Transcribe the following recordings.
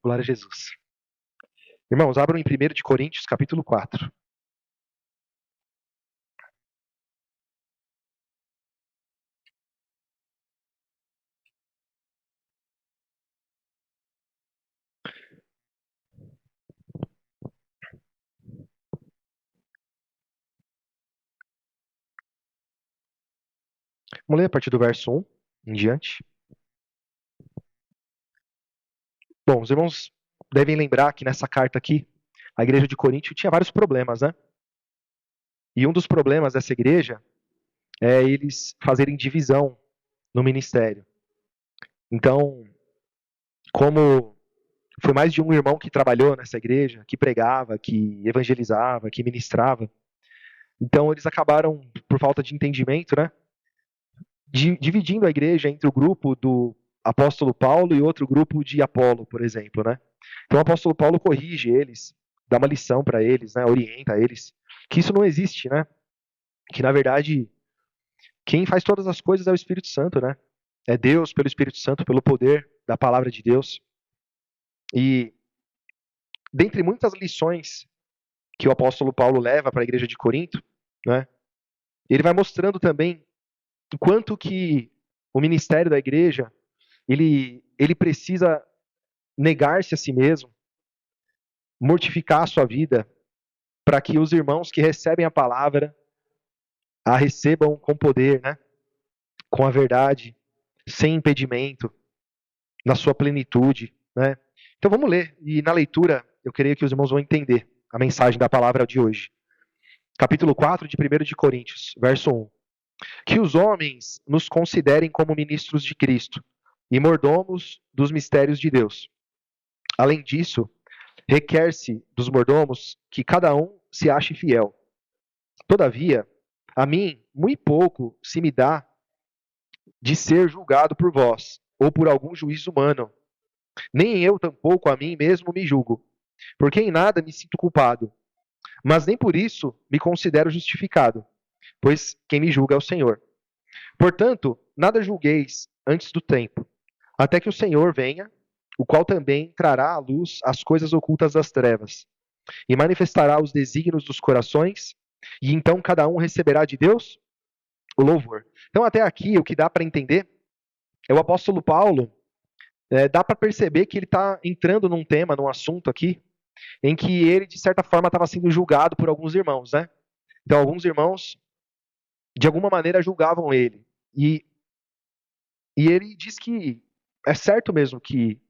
Glória a Jesus. Irmãos, abram em 1 de Coríntios, capítulo 4. Vamos ler a partir do verso 1 em diante. Bom, os irmãos devem lembrar que nessa carta aqui, a igreja de Corinto tinha vários problemas, né? E um dos problemas dessa igreja é eles fazerem divisão no ministério. Então, como foi mais de um irmão que trabalhou nessa igreja, que pregava, que evangelizava, que ministrava, então eles acabaram, por falta de entendimento, né, dividindo a igreja entre o grupo do apóstolo Paulo e outro grupo de Apolo, por exemplo, né? Então o apóstolo Paulo corrige eles, dá uma lição para eles, né, orienta eles, que isso não existe, né? Que na verdade quem faz todas as coisas é o Espírito Santo, né? É Deus pelo Espírito Santo, pelo poder da palavra de Deus. E dentre muitas lições que o apóstolo Paulo leva para a igreja de Corinto, né? Ele vai mostrando também o quanto que o ministério da igreja ele precisa negar-se a si mesmo, mortificar a sua vida, para que os irmãos que recebem a palavra a recebam com poder, né? Com a verdade, sem impedimento, na sua plenitude, né? Então vamos ler, e na leitura eu creio que os irmãos vão entender a mensagem da palavra de hoje. Capítulo 4 de 1 de Coríntios, verso 1. Que os homens nos considerem como ministros de Cristo e mordomos dos mistérios de Deus. Além disso, requer-se dos mordomos que cada um se ache fiel. Todavia, a mim muito pouco se me dá de ser julgado por vós, ou por algum juiz humano. Nem eu tampouco a mim mesmo me julgo, porque em nada me sinto culpado, mas nem por isso me considero justificado, pois quem me julga é o Senhor. Portanto, nada julgueis antes do tempo, até que o Senhor venha, o qual também trará à luz as coisas ocultas das trevas, e manifestará os desígnios dos corações, e então cada um receberá de Deus o louvor. Então, até aqui, o que dá para entender é o apóstolo Paulo, dá para perceber que ele está entrando num tema, num assunto aqui, em que ele, de certa forma, estava sendo julgado por alguns irmãos, né? Então, alguns irmãos, de alguma maneira, julgavam ele. E ele diz que é certo mesmo que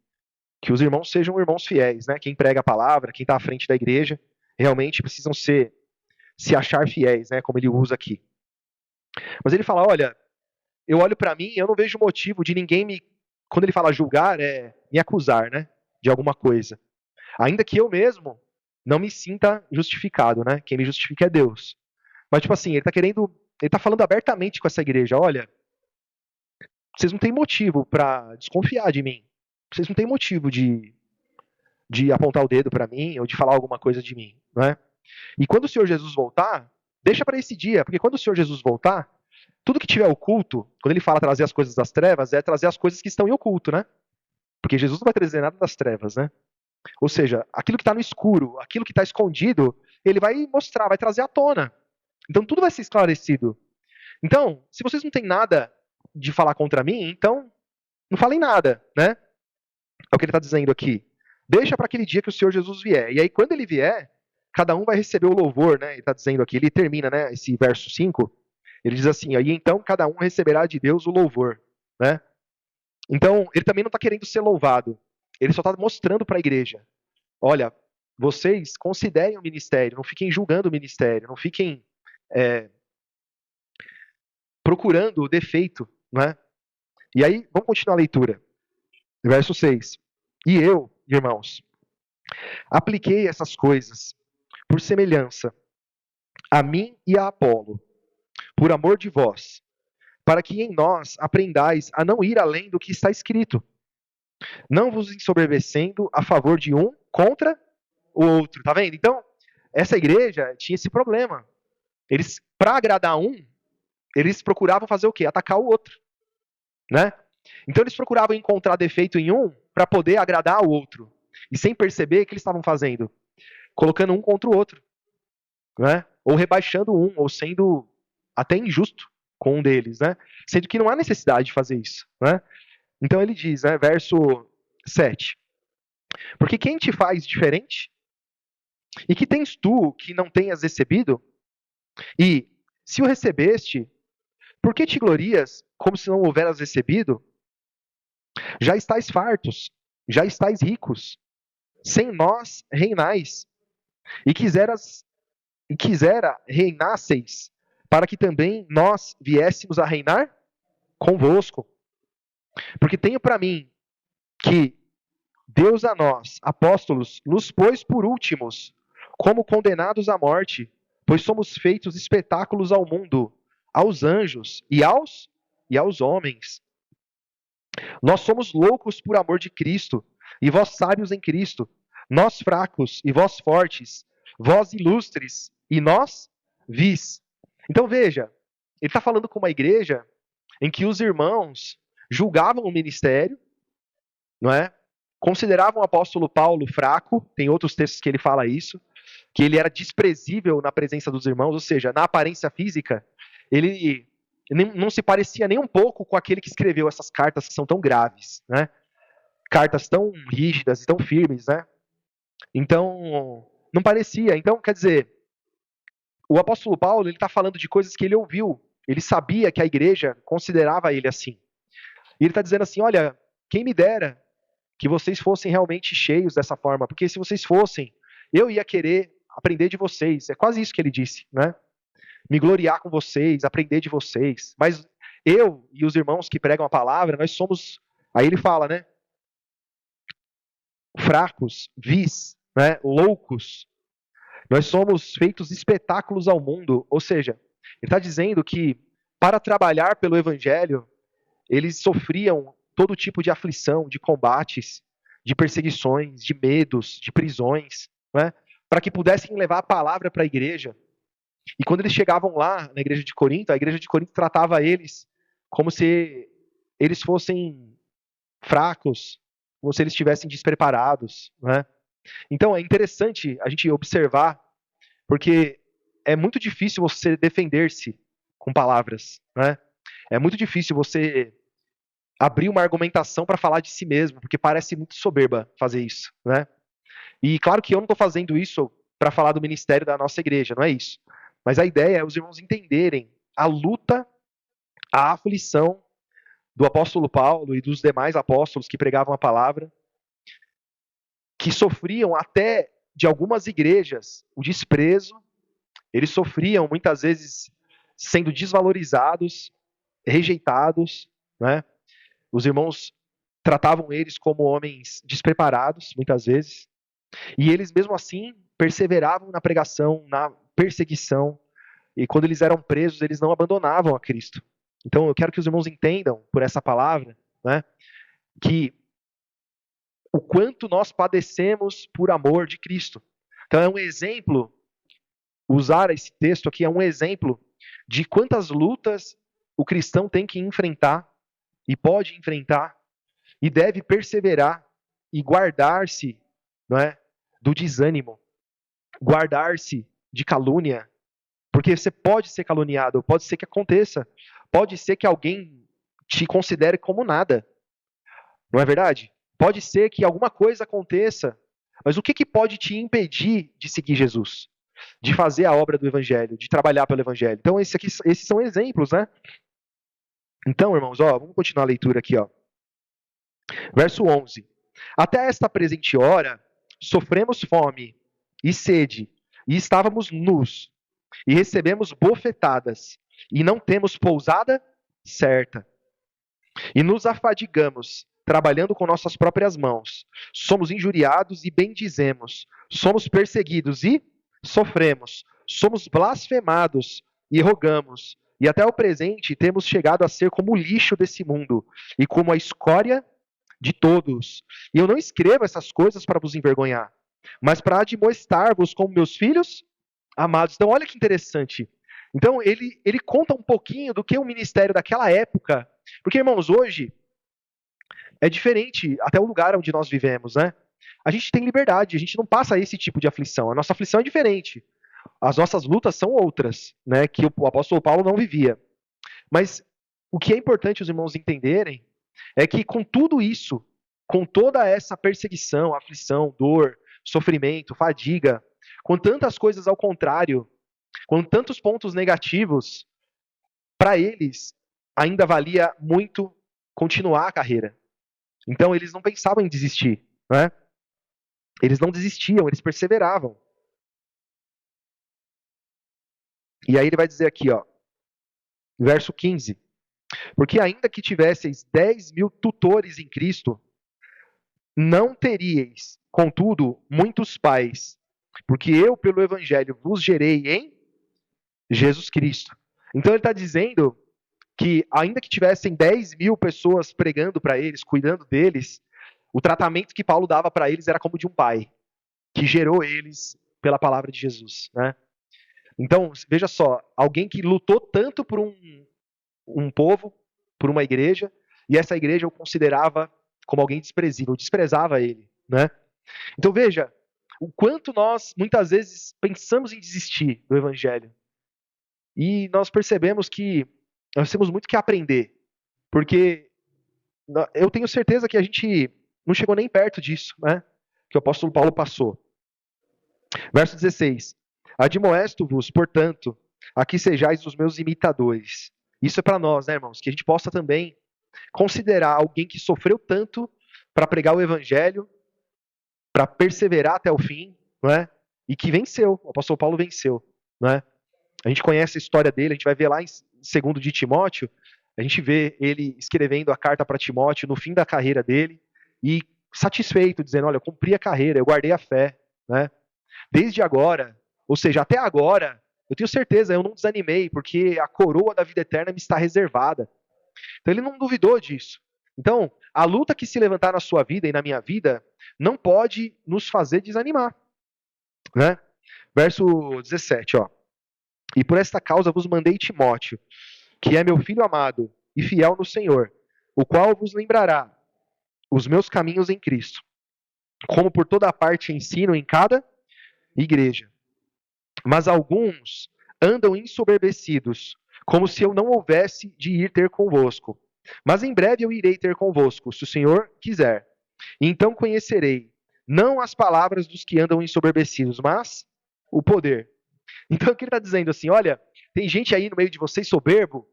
os irmãos sejam irmãos fiéis, né? Quem prega a palavra, quem está à frente da igreja, realmente precisam se achar fiéis, né? Como ele usa aqui. Mas ele fala, olha, eu olho para mim, eu não vejo motivo de ninguém quando ele fala julgar, me acusar, né? De alguma coisa. Ainda que eu mesmo não me sinta justificado, né? Quem me justifica é Deus. Mas, tipo assim, ele tá falando abertamente com essa igreja, olha, vocês não têm motivo para desconfiar de mim. Vocês não têm motivo de apontar o dedo para mim ou de falar alguma coisa de mim, né? E quando o Senhor Jesus voltar, deixa para esse dia, porque quando o Senhor Jesus voltar, tudo que tiver oculto, quando ele fala trazer as coisas das trevas, é trazer as coisas que estão em oculto, né? Porque Jesus não vai trazer nada das trevas, né? Ou seja, aquilo que está no escuro, aquilo que está escondido, ele vai mostrar, vai trazer à tona. Então tudo vai ser esclarecido. Então, se vocês não têm nada de falar contra mim, então não falem nada, né? É o que ele está dizendo aqui. Deixa para aquele dia que o Senhor Jesus vier. E aí, quando ele vier, cada um vai receber o louvor, né? Ele está dizendo aqui, ele termina, né, esse verso 5, ele diz assim, aí então cada um receberá de Deus o louvor, né? Então, ele também não está querendo ser louvado. Ele só está mostrando para a igreja. Olha, vocês considerem o ministério, não fiquem julgando o ministério, não fiquem procurando o defeito, né? E aí, vamos continuar a leitura. Verso 6. E eu, irmãos, apliquei essas coisas por semelhança a mim e a Apolo, por amor de vós, para que em nós aprendais a não ir além do que está escrito, não vos ensoberbecendo a favor de um contra o outro. Tá vendo? Então, essa igreja tinha esse problema. Eles, para agradar um, eles procuravam fazer o quê? Atacar o outro, né? Então eles procuravam encontrar defeito em um para poder agradar o outro. e sem perceber, o que eles estavam fazendo? Colocando um contra o outro, né? Ou rebaixando um, ou sendo até injusto com um deles, né? Sendo que não há necessidade de fazer isso, né? Então ele diz, né, verso 7, porque quem te faz diferente? E que tens tu que não tenhas recebido? E, se o recebeste, por que te glorias como se não houveras recebido? Já estáis fartos, já estáis ricos, sem nós reinais, e quisera reinasseis, para que também nós viéssemos a reinar convosco. Porque tenho para mim que Deus a nós, apóstolos, nos pôs por últimos, como condenados à morte, pois somos feitos espetáculos ao mundo, aos anjos e aos homens. Nós somos loucos por amor de Cristo, e vós sábios em Cristo, nós fracos e vós fortes, vós ilustres e nós vis. Então veja, ele está falando com uma igreja em que os irmãos julgavam o ministério, não é? Consideravam o apóstolo Paulo fraco, tem outros textos que ele fala isso, que ele era desprezível na presença dos irmãos, ou seja, na aparência física, ele não se parecia nem um pouco com aquele que escreveu essas cartas que são tão graves, né? Cartas tão rígidas e tão firmes, né? Então, não parecia. Então, quer dizer, o apóstolo Paulo, ele está falando de coisas que ele ouviu, ele sabia que a igreja considerava ele assim. E ele está dizendo assim, olha, quem me dera que vocês fossem realmente cheios dessa forma, porque se vocês fossem, eu ia querer aprender de vocês. É quase isso que ele disse, né? Me gloriar com vocês, aprender de vocês. Mas eu e os irmãos que pregam a palavra, nós somos, aí ele fala, né? Fracos, vis, né? Loucos. Nós somos feitos espetáculos ao mundo. Ou seja, ele está dizendo que para trabalhar pelo evangelho, eles sofriam todo tipo de aflição, de combates, de perseguições, de medos, de prisões, né? Para que pudessem levar a palavra para a igreja. E quando eles chegavam lá na igreja de Corinto, a igreja de Corinto tratava eles como se eles fossem fracos, como se eles estivessem despreparados, né? Então é interessante a gente observar, porque é muito difícil você defender-se com palavras, né? É muito difícil você abrir uma argumentação para falar de si mesmo, porque parece muito soberba fazer isso, né? E claro que eu não estou fazendo isso para falar do ministério da nossa igreja, não é isso. Mas a ideia é os irmãos entenderem a luta, a aflição do apóstolo Paulo e dos demais apóstolos que pregavam a palavra, que sofriam até de algumas igrejas o desprezo, eles sofriam muitas vezes sendo desvalorizados, rejeitados, né? Os irmãos tratavam eles como homens despreparados, muitas vezes, e eles mesmo assim perseveravam na pregação, na perseguição, e quando eles eram presos, eles não abandonavam a Cristo. Então eu quero que os irmãos entendam, por essa palavra, né, que o quanto nós padecemos por amor de Cristo. Então é um exemplo, usar esse texto aqui é um exemplo de quantas lutas o cristão tem que enfrentar, e pode enfrentar, e deve perseverar, e guardar-se, não é, do desânimo, guardar-se de calúnia, porque você pode ser caluniado, pode ser que aconteça, pode ser que alguém te considere como nada, não é verdade? Pode ser que alguma coisa aconteça, mas o que pode te impedir de seguir Jesus? De fazer a obra do Evangelho, de trabalhar pelo Evangelho? Então, esses são exemplos, né? Então, irmãos, vamos continuar a leitura aqui, Verso 11. Até esta presente hora, sofremos fome e sede, e estávamos nus, e recebemos bofetadas, e não temos pousada certa. E nos afadigamos, trabalhando com nossas próprias mãos. Somos injuriados e bendizemos. Somos perseguidos e sofremos. Somos blasfemados e rogamos. E até o presente temos chegado a ser como o lixo desse mundo, e como a escória de todos. E eu não escrevo essas coisas para vos envergonhar, mas para admoestar-vos como meus filhos amados. Então, olha que interessante. Então, ele conta um pouquinho do que o ministério daquela época, porque, irmãos, hoje é diferente até o lugar onde nós vivemos, né? a gente tem liberdade, a gente não passa esse tipo de aflição. A nossa aflição é diferente. As nossas lutas são outras, né, que o apóstolo Paulo não vivia. Mas o que é importante os irmãos entenderem é que com tudo isso, com toda essa perseguição, aflição, dor, sofrimento, fadiga, com tantas coisas ao contrário, com tantos pontos negativos, para eles ainda valia muito continuar a carreira. Então eles não pensavam em desistir, né? Eles não desistiam, eles perseveravam. E aí ele vai dizer aqui, ó, verso 15: porque ainda que tivesseis 10.000 tutores em Cristo, não teríeis, contudo, muitos pais, porque eu, pelo Evangelho, vos gerei em Jesus Cristo. Então ele está dizendo que, ainda que tivessem 10.000 pessoas pregando para eles, cuidando deles, o tratamento que Paulo dava para eles era como de um pai, que gerou eles pela palavra de Jesus, né? Então, veja só, alguém que lutou tanto por um povo, por uma igreja, e essa igreja o considerava como alguém desprezível, desprezava ele, né? Então veja, o quanto nós muitas vezes pensamos em desistir do evangelho. E nós percebemos que nós temos muito que aprender, porque eu tenho certeza que a gente não chegou nem perto disso, né? Que o apóstolo Paulo passou. Verso 16: admoesto-vos, portanto, a que sejais os meus imitadores. Isso é para nós, né, irmãos? Que a gente possa também considerar alguém que sofreu tanto para pregar o evangelho, para perseverar até o fim, não é? E que venceu. O apóstolo Paulo venceu, não é? A gente conhece a história dele, a gente vai ver lá em 2 de Timóteo, a gente vê ele escrevendo a carta para Timóteo no fim da carreira dele e satisfeito, dizendo: olha, eu cumpri a carreira, eu guardei a fé, né? Desde agora, ou seja, até agora, eu tenho certeza, eu não desanimei, porque a coroa da vida eterna me está reservada. Então ele não duvidou disso. Então, a luta que se levantar na sua vida e na minha vida não pode nos fazer desanimar, né? Verso 17, ó. E por esta causa vos mandei Timóteo, que é meu filho amado e fiel no Senhor, o qual vos lembrará os meus caminhos em Cristo, como por toda parte ensino em cada igreja. Mas alguns andam ensoberbecidos, como se eu não houvesse de ir ter convosco. Mas em breve eu irei ter convosco, se o Senhor quiser. E então conhecerei, não as palavras dos que andam ensoberbecidos, mas o poder. Então o que ele está dizendo assim, olha, tem gente aí no meio de vocês soberbo,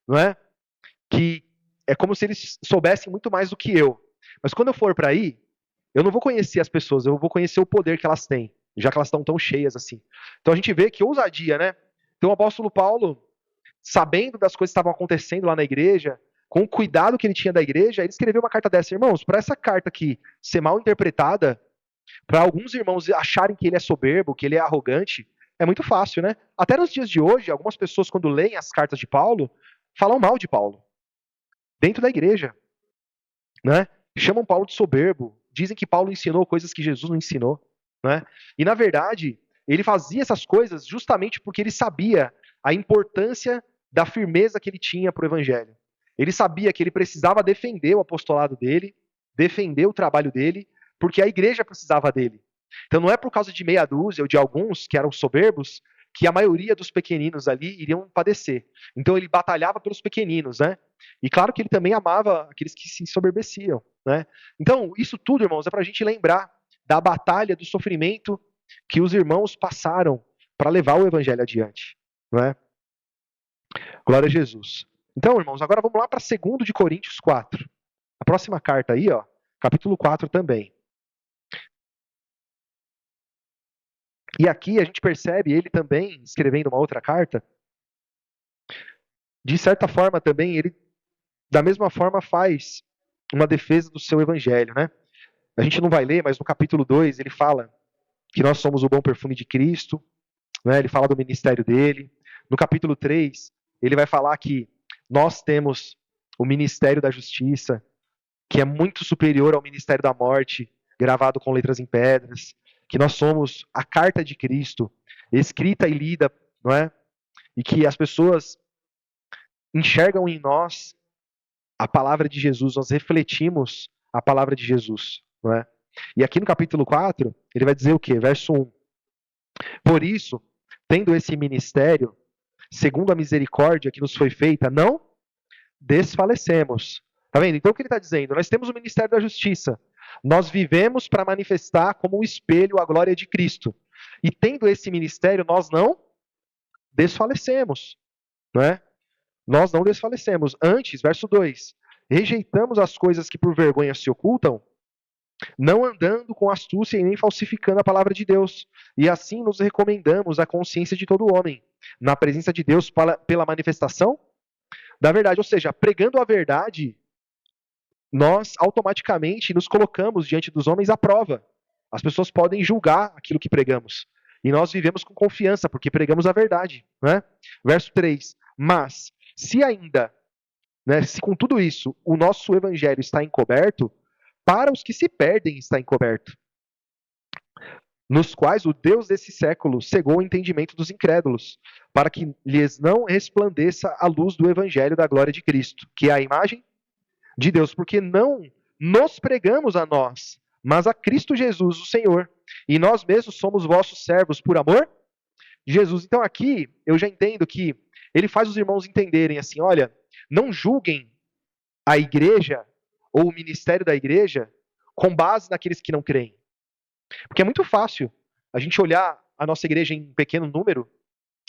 não é? Que é como se eles soubessem muito mais do que eu. Mas quando eu for para aí, eu não vou conhecer as pessoas, eu vou conhecer o poder que elas têm, já que elas estão tão cheias assim. Então a gente vê que ousadia, né? Então o apóstolo Paulo, sabendo das coisas que estavam acontecendo lá na igreja, com o cuidado que ele tinha da igreja, ele escreveu uma carta dessa. Irmãos, para essa carta aqui ser mal interpretada, para alguns irmãos acharem que ele é soberbo, que ele é arrogante, é muito fácil, né? Até nos dias de hoje, algumas pessoas, quando leem as cartas de Paulo, falam mal de Paulo, dentro da igreja, né? Chamam Paulo de soberbo, dizem que Paulo ensinou coisas que Jesus não ensinou, né? E na verdade, ele fazia essas coisas justamente porque ele sabia a importância da firmeza que ele tinha para o evangelho. Ele sabia que ele precisava defender o apostolado dele, defender o trabalho dele, porque a igreja precisava dele. Então não é por causa de meia dúzia ou de alguns que eram soberbos que a maioria dos pequeninos ali iriam padecer. Então ele batalhava pelos pequeninos, né? E claro que ele também amava aqueles que se ensoberbeciam, né? Então isso tudo, irmãos, é para a gente lembrar da batalha, do sofrimento que os irmãos passaram para levar o evangelho adiante, não é? Glória a Jesus. Então, irmãos, agora vamos lá para 2 de Coríntios 4. A próxima carta aí, ó, capítulo 4 também. E aqui a gente percebe ele também escrevendo uma outra carta. De certa forma também ele, da mesma forma, faz uma defesa do seu evangelho, né? A gente não vai ler, mas no capítulo 2 ele fala que nós somos o bom perfume de Cristo, né? Ele fala do ministério dele. No capítulo 3, ele vai falar que nós temos o ministério da justiça, que é muito superior ao ministério da morte, gravado com letras em pedras, que nós somos a carta de Cristo, escrita e lida, não é? E que as pessoas enxergam em nós a palavra de Jesus, nós refletimos a palavra de Jesus, não é? E aqui no capítulo 4, ele vai dizer o quê? Verso 1. Por isso, tendo esse ministério, segundo a misericórdia que nos foi feita, não desfalecemos. Tá vendo? Então o que ele está dizendo? Nós temos o ministério da justiça. Nós vivemos para manifestar como um espelho a glória de Cristo. E tendo esse ministério, nós não desfalecemos. Não é? Nós não desfalecemos. Antes, verso 2, rejeitamos as coisas que por vergonha se ocultam, não andando com astúcia e nem falsificando a palavra de Deus. E assim nos recomendamos à consciência de todo homem, na presença de Deus pela manifestação da verdade. Ou seja, pregando a verdade, nós automaticamente nos colocamos diante dos homens à prova. As pessoas podem julgar aquilo que pregamos. E nós vivemos com confiança, porque pregamos a verdade. Né? Verso 3. Mas, se ainda, né, se com tudo isso, o nosso evangelho está encoberto, para os que se perdem está encoberto, nos quais o Deus desse século cegou o entendimento dos incrédulos, para que lhes não resplandeça a luz do evangelho da glória de Cristo, que é a imagem de Deus, porque não nos pregamos a nós, mas a Cristo Jesus, o Senhor, e nós mesmos somos vossos servos por amor de Jesus. Então aqui eu já entendo que ele faz os irmãos entenderem assim, olha, não julguem a igreja ou o ministério da igreja com base naqueles que não creem. Porque é muito fácil a gente olhar a nossa igreja em pequeno número,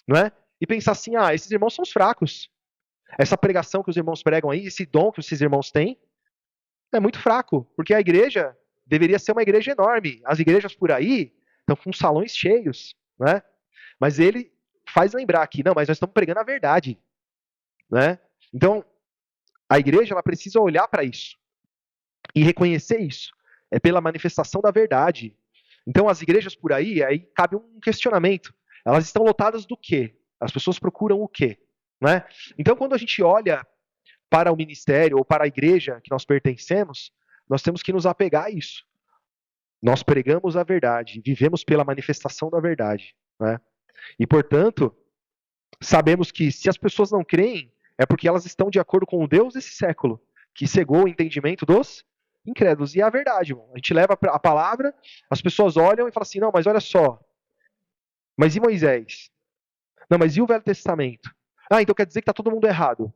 não é? E pensar assim, esses irmãos são os fracos. Essa pregação que os irmãos pregam aí, esse dom que esses irmãos têm, é muito fraco, porque a igreja deveria ser uma igreja enorme. As igrejas por aí estão com salões cheios, né? Mas ele faz lembrar aqui, não, mas nós estamos pregando a verdade, né? Então, a igreja ela precisa olhar para isso e reconhecer isso. É pela manifestação da verdade. Então, as igrejas por aí cabe um questionamento. Elas estão lotadas do quê? As pessoas procuram o quê? Né? Então, quando a gente olha para o ministério ou para a igreja que nós pertencemos, nós temos que nos apegar a isso. Nós pregamos a verdade, vivemos pela manifestação da verdade. Né? E, portanto, sabemos que se as pessoas não creem, é porque elas estão de acordo com o Deus desse século, que cegou o entendimento dos incrédulos. E é a verdade, irmão. A gente leva a palavra, as pessoas olham e falam assim, não, mas olha só, mas e Moisés? Não, mas e o Velho Testamento? Então quer dizer que está todo mundo errado.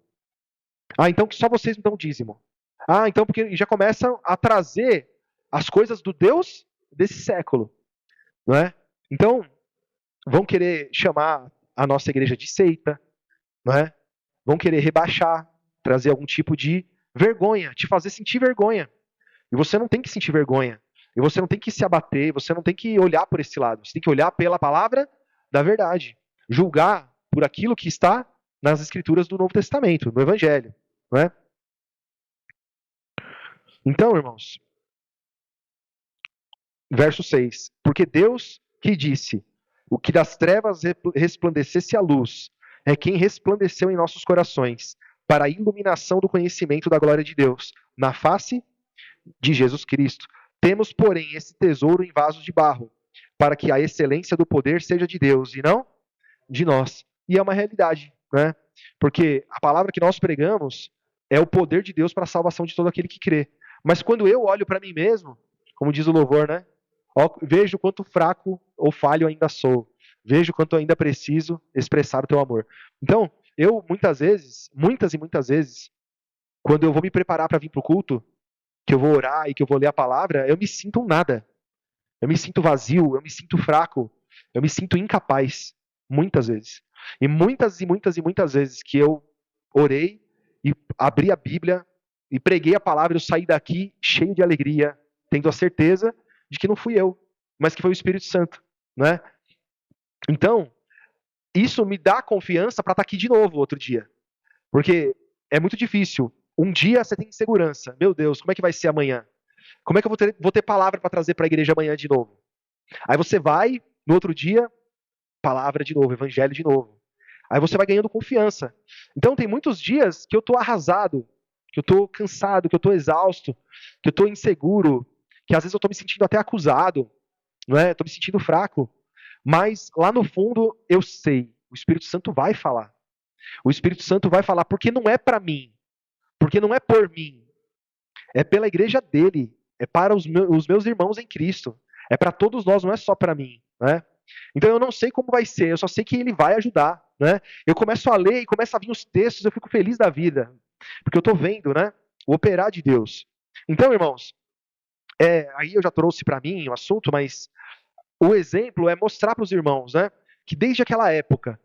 Então que só vocês não dão dízimo. Então porque já começam a trazer as coisas do Deus desse século. Não é? Então, vão querer chamar a nossa igreja de seita, não é? Vão querer rebaixar, trazer algum tipo de vergonha, te fazer sentir vergonha. E você não tem que sentir vergonha. E você não tem que se abater, você não tem que olhar por esse lado. Você tem que olhar pela palavra da verdade. Julgar por aquilo que está nas escrituras do Novo Testamento, no Evangelho. Não é? Então, irmãos, verso 6. Porque Deus que disse, o que das trevas resplandecesse a luz, é quem resplandeceu em nossos corações, para a iluminação do conhecimento da glória de Deus, na face de Jesus Cristo. Temos, porém, esse tesouro em vasos de barro, para que a excelência do poder seja de Deus e não de nós. E é uma realidade, né? Porque a palavra que nós pregamos é o poder de Deus para a salvação de todo aquele que crê. Mas quando eu olho para mim mesmo, como diz o louvor, né? Vejo quanto fraco ou falho ainda sou. Vejo quanto ainda preciso expressar o teu amor. Então, eu muitas e muitas vezes, quando eu vou me preparar para vir para o culto, que eu vou orar e que eu vou ler a palavra, eu me sinto um nada. Eu me sinto vazio, eu me sinto fraco, eu me sinto incapaz, muitas vezes. E muitas vezes que eu orei e abri a Bíblia e preguei a palavra, eu saí daqui cheio de alegria, tendo a certeza de que não fui eu, mas que foi o Espírito Santo, né? Então, isso me dá confiança para estar aqui de novo outro dia. Porque é muito difícil. Um dia você tem segurança. Meu Deus, como é que vai ser amanhã? Como é que eu vou ter palavra para trazer para a igreja amanhã de novo? Aí você vai, no outro dia, palavra de novo, evangelho de novo. Aí você vai ganhando confiança. Então tem muitos dias que eu estou arrasado, que eu estou cansado, que eu estou exausto, que eu estou inseguro, que às vezes eu estou me sentindo até acusado, não é? Estou me sentindo fraco. Mas lá no fundo eu sei, o Espírito Santo vai falar. O Espírito Santo vai falar, porque não é para mim, porque não é por mim, é pela igreja dele, é para os meus irmãos em Cristo. É para todos nós, não é só para mim, né? Então eu não sei como vai ser, eu só sei que ele vai ajudar, né? Eu começo a ler e começa a vir os textos, eu fico feliz da vida, porque eu estou vendo, né, o operar de Deus. Então, irmãos, aí eu já trouxe para mim o assunto, mas o exemplo é mostrar para os irmãos, né, que desde aquela época,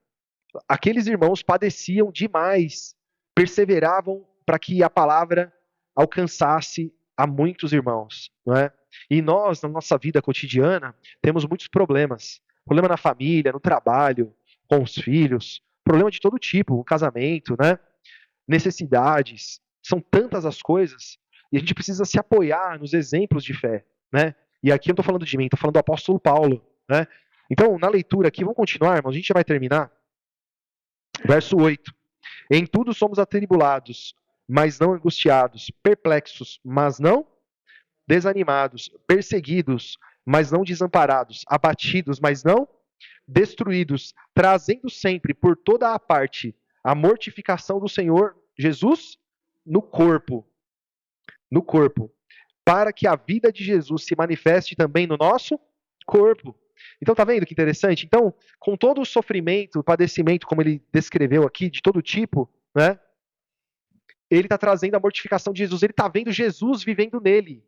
aqueles irmãos padeciam demais, perseveravam para que a palavra alcançasse a muitos irmãos, não é? E nós, na nossa vida cotidiana, temos muitos problemas. Problema na família, no trabalho, com os filhos, problema de todo tipo, o casamento, né? Necessidades. São tantas as coisas e a gente precisa se apoiar nos exemplos de fé, né? E aqui eu não estou falando de mim, estou falando do apóstolo Paulo, né? Então, na leitura aqui, vamos continuar, irmãos, a gente já vai terminar. Verso 8. Em tudo somos atribulados, mas não angustiados, perplexos, mas não desanimados, perseguidos, mas não desamparados, abatidos, mas não destruídos, trazendo sempre por toda a parte a mortificação do Senhor Jesus no corpo, para que a vida de Jesus se manifeste também no nosso corpo. Então tá vendo que interessante? Então, com todo o sofrimento, o padecimento, como ele descreveu aqui, de todo tipo, né? Ele está trazendo a mortificação de Jesus, ele está vendo Jesus vivendo nele.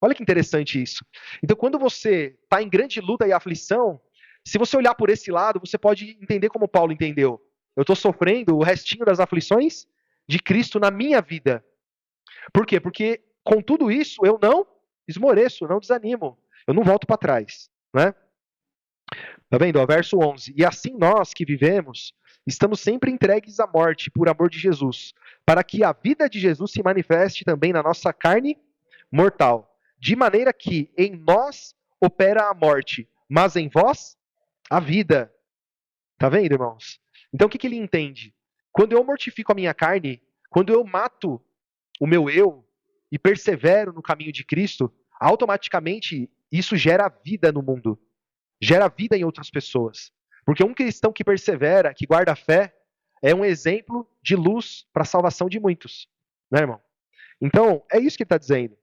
Olha que interessante isso. Então, quando você está em grande luta e aflição, se você olhar por esse lado, você pode entender como Paulo entendeu. Eu estou sofrendo o restinho das aflições de Cristo na minha vida. Por quê? Porque com tudo isso eu não esmoreço, não desanimo, eu não volto para trás, né? Tá vendo? Ó, verso 11. E assim nós que vivemos, estamos sempre entregues à morte por amor de Jesus, para que a vida de Jesus se manifeste também na nossa carne mortal. De maneira que em nós opera a morte, mas em vós a vida. Tá vendo, irmãos? Então o que ele entende? Quando eu mortifico a minha carne, quando eu mato o meu eu e persevero no caminho de Cristo, automaticamente isso gera vida no mundo, gera vida em outras pessoas. Porque um cristão que persevera, que guarda a fé, é um exemplo de luz para a salvação de muitos, né, irmão? Então, é isso que ele está dizendo.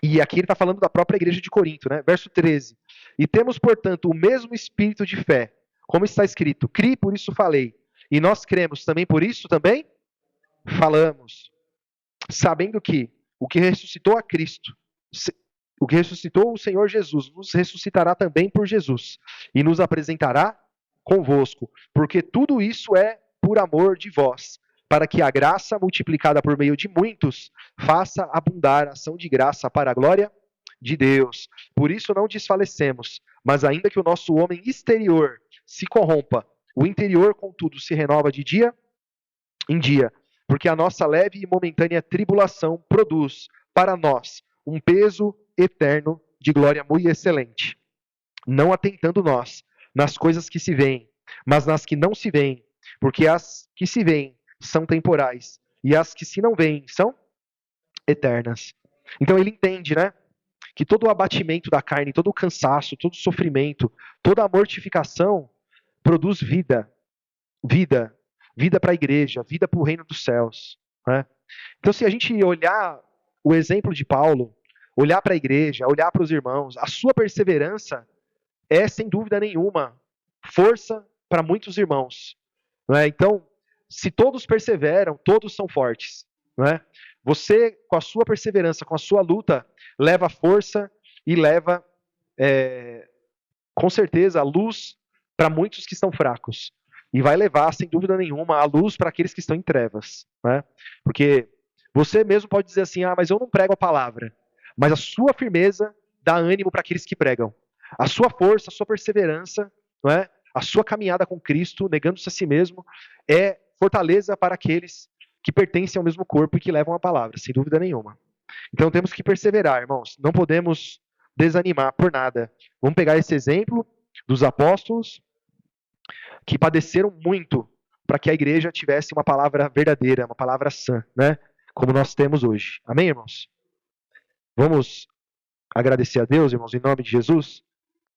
E aqui ele está falando da própria igreja de Corinto, né? Verso 13. E temos, portanto, o mesmo espírito de fé, como está escrito, criei, por isso falei. E nós cremos também, por isso também falamos. Sabendo que o que ressuscitou a Cristo, o que ressuscitou o Senhor Jesus, nos ressuscitará também por Jesus e nos apresentará convosco, porque tudo isso é por amor de vós, para que a graça multiplicada por meio de muitos faça abundar a ação de graça para a glória de Deus. Por isso não desfalecemos, mas ainda que o nosso homem exterior se corrompa, o interior, contudo, se renova de dia em dia, porque a nossa leve e momentânea tribulação produz para nós um peso eterno de glória muito excelente, não atentando nós nas coisas que se veem, mas nas que não se veem, porque as que se veem são temporais e as que se não veem são eternas. Então ele entende, né, que todo o abatimento da carne, todo o cansaço, todo o sofrimento, toda a mortificação produz vida, vida, vida para a igreja, vida para o reino dos céus, né? Então, se a gente olhar o exemplo de Paulo, olhar para a igreja, olhar para os irmãos, a sua perseverança é, sem dúvida nenhuma, força para muitos irmãos, não é? Então, se todos perseveram, todos são fortes, não é? Você, com a sua perseverança, com a sua luta, leva força e leva, com certeza, a luz para muitos que estão fracos. E vai levar, sem dúvida nenhuma, a luz para aqueles que estão em trevas, né? Porque você mesmo pode dizer assim, mas eu não prego a palavra. Mas a sua firmeza dá ânimo para aqueles que pregam. A sua força, a sua perseverança, não é? A sua caminhada com Cristo, negando-se a si mesmo, é fortaleza para aqueles que pertencem ao mesmo corpo e que levam a palavra, sem dúvida nenhuma. Então temos que perseverar, irmãos. Não podemos desanimar por nada. Vamos pegar esse exemplo dos apóstolos que padeceram muito para que a igreja tivesse uma palavra verdadeira, uma palavra sã, né? Como nós temos hoje. Amém, irmãos? Vamos agradecer a Deus, irmãos, em nome de Jesus?